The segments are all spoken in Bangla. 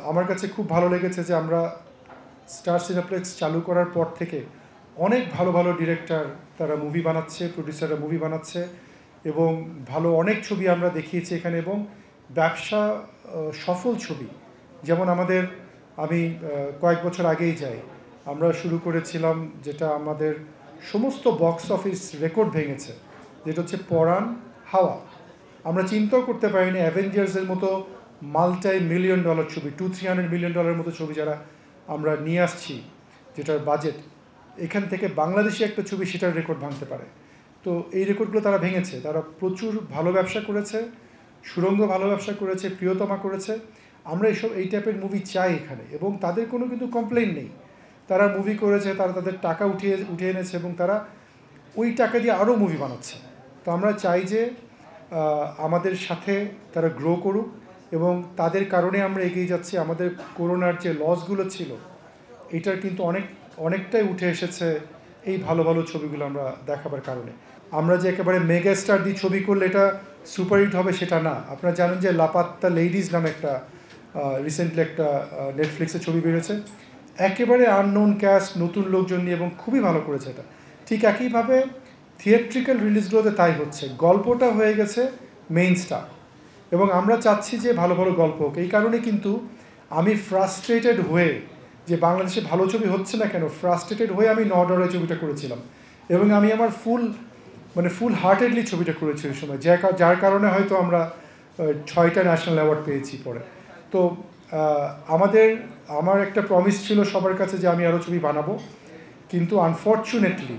আমার কাছে খুব ভালো লেগেছে যে আমরা স্টার সিনেপ্লেক্স চালু করার পর থেকে অনেক ভালো ভালো ডিরেক্টর তারা মুভি বানাচ্ছে, প্রডিউসাররা মুভি বানাচ্ছে এবং ভালো অনেক ছবি আমরা দেখিয়েছি এখানে এবং ব্যবসা সফল ছবি। যেমন আমি কয়েক বছর আগেই যাই, আমরা শুরু করেছিলাম যেটা আমাদের সমস্ত বক্স অফিস রেকর্ড ভেঙেছে, যেটা হচ্ছে পরাণ হাওয়া। আমরা চিন্তাও করতে পারিনি অ্যাভেঞ্জার্সের মতো $multi-million ছবি, $200-300 মিলিয়ন মতো ছবি যারা আমরা নিয়ে আসছি, যেটার বাজেট, এখান থেকে বাংলাদেশি একটা ছবি সেটার রেকর্ড ভাঙতে পারে। তো এই রেকর্ডগুলো তারা ভেঙেছে। তারা প্রচুর ভালো ব্যবসা করেছে, সুরঙ্গ ভালো ব্যবসা করেছে, প্রিয়তমা করেছে। আমরা এই টাইপের মুভি চাই এখানে, এবং তাদের কোনো কিন্তু কমপ্লেন নেই। তারা মুভি করেছে, তারা তাদের টাকা উঠিয়ে এনেছে এবং তারা ওই টাকা দিয়ে আরও মুভি বানাচ্ছে। তো আমরা চাই যে আমাদের সাথে তারা গ্রো করুক এবং তাদের কারণে আমরা এগিয়ে যাচ্ছি। আমাদের করোনার যে লসগুলো ছিল এটার কিন্তু অনেকটাই উঠে এসেছে এই ভালো ভালো ছবিগুলো আমরা দেখাবার কারণে। আমরা যে একেবারে মেগা স্টার দিয়ে ছবি করলে এটা সুপারহিট হবে সেটা না। আপনারা জানেন যে লাপাত্তা লেডিজ নামে একটা রিসেন্টলি একটা নেটফ্লিক্সে ছবি বেরোছে, একেবারে আননোন ক্যাস্ট, নতুন লোকজন নিয়ে, এবং খুবই ভালো করেছে এটা। ঠিক একইভাবে থিয়েট্রিক্যাল রিলিজগুলোতে তাই হচ্ছে, গল্পটা হয়ে গেছে মেইন স্টার এবং আমরা চাচ্ছি যে ভালো ভালো গল্প হোক। এই কারণে কিন্তু আমি ফ্রাস্ট্রেটেড হয়ে যে বাংলাদেশে ভালো ছবি হচ্ছে না কেন, ফ্রাস্ট্রেটেড হয়ে আমি নডরে ছবিটা করেছিলাম এবং আমি আমার ফুল হার্টেডলি ছবিটা করেছি ওই সময়, যার কারণে হয়তো আমরা 6টা ন্যাশনাল অ্যাওয়ার্ড পেয়েছি পরে। তো আমার একটা প্রমিস ছিল সবার কাছে যে আমি আরও ছবি বানাবো, কিন্তু আনফর্চুনেটলি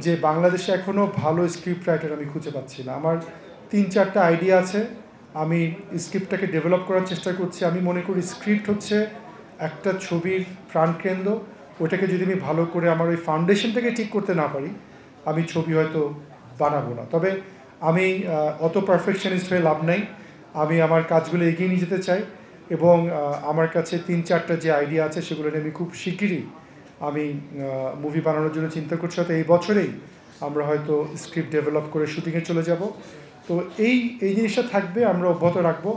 যে বাংলাদেশে এখনও ভালো স্ক্রিপ্ট রাইটার আমি খুঁজে পাচ্ছি না। আমার 3-4টা আইডিয়া আছে, আমি স্ক্রিপ্টটাকে ডেভেলপ করার চেষ্টা করছি। আমি মনে করি স্ক্রিপ্ট হচ্ছে একটা ছবির প্রাণকেন্দ্র। ওটাকে যদি আমি ভালো করে আমার ওই ফাউন্ডেশনটাকে ঠিক করতে না পারি, আমি ছবি হয়তো বানাবো না। তবে আমি অত পারফেকশনিস্ট হয়ে লাভ নেই, আমি আমার কাজগুলো এগিয়ে নিয়ে যেতে চাই এবং আমার কাছে 3-4টা যে আইডিয়া আছে সেগুলো নিয়ে আমি খুব শিগগিরই আমি মুভি বানানোর জন্য চিন্তা করছি। হয়তো এই বছরেই আমরা হয়তো স্ক্রিপ্ট ডেভেলপ করে শুটিংয়ে চলে যাব। তো এই জিনিসটা থাকবে, আমরা অব্যাহত রাখবো।